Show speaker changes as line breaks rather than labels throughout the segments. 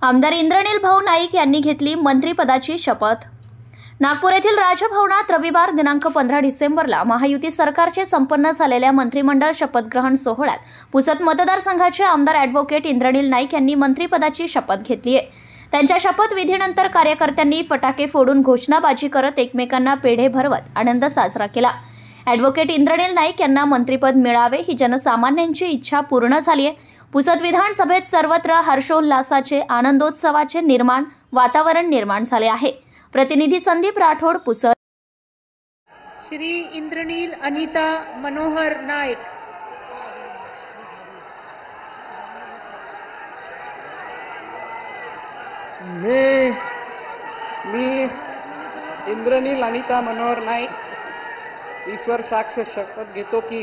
आमदार इंद्रनील भाऊ नाईक यांनी घेतली मंत्रिपदाची शपथ। नागपूर येथील राजभवनात रविवार दिनांक 15 डिसेंबरला महायुती सरकारचे संपन्न झालेल्या मंत्रिमंडळ शपथग्रहण सोहळ्यात पुसद मतदारसंघाचे आमदार ॲडव्होकेट इंद्रनील नाईक यांनी मंत्रिपदाची शपथ घेतली आहे। त्यांच्या शपथविधीनंतर कार्यकर्त्यांनी फटाके फोडून घोषणाबाजी करत एकमेकांना पेढे भरवत आनंद साजरा केला। ॲडव्होकेट इंद्रनील नाईक यांना मंत्रिपद मिळावे ही जनसामान्यांची इच्छा पूर्ण झाली आहे। पुसद विधानसभेत सर्वत्र हर्षोल्लासाचे आनंदोत्सवाचे वातावरण निर्माण झाले आहे। प्रतिनिधी संदीप राठोड, पुसद।
श्री इंद्रनील अनिता मनोहर नाईक।
मी इंद्रनील अनिता मनोहर नाईक ईश्वर साक्ष शपथ घेतो की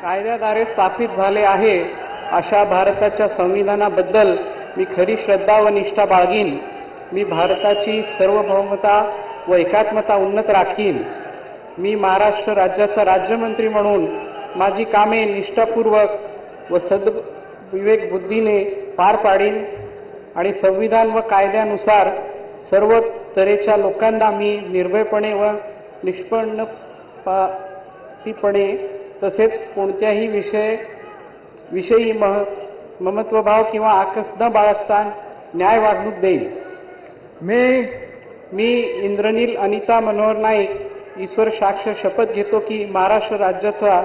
कायद्याद्वारे स्थापित झाले आहे अशा भारताच्या संविधानाबद्दल मी खरी श्रद्धा व निष्ठा बाळगीन। मी भारताची सार्वभौमता व एकात्मता उन्नत राखीन। मी महाराष्ट्र राज्याचा राज्यमंत्री म्हणून माझी कामे निष्ठापूर्वक व सद्विवेक बुद्धीने पार पाडीन आणि संविधान व कायद्यानुसार सर्व तऱ्हेच्या लोकांना मी निर्भयपणे व निष्पक्षपातीपणे तसेच कोणत्याही विषयी ममत्वभाव किंवा आकस न बाळगता न्याय वागणूक देईन। मी इंद्रनील अनिता मनोहर नाईक ईश्वर साक्ष शपथ घेतो की महाराष्ट्र राज्याचा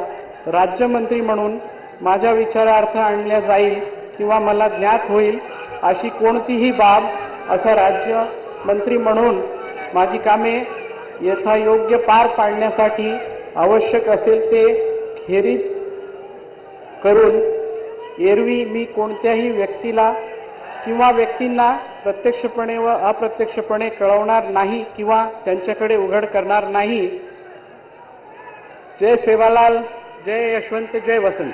राज्यमंत्री म्हणून माझ्या विचारार्थ आणल्या जाईल किंवा मला ज्ञात होईल अशी कोणतीही बाब असा राज्यमंत्री म्हणून माझी कामे यथायोग्य पार पाडण्यासाठी आवश्यक असेल ते खेरीज करून एरवी मी कोणत्याही व्यक्तीला किंवा व्यक्तींना प्रत्यक्षपणे व अप्रत्यक्षपणे कळवणार नाही किंवा त्यांच्याकडे उघड करणार नाही। जय सेवालाल, जय यशवंत, जय वसंत।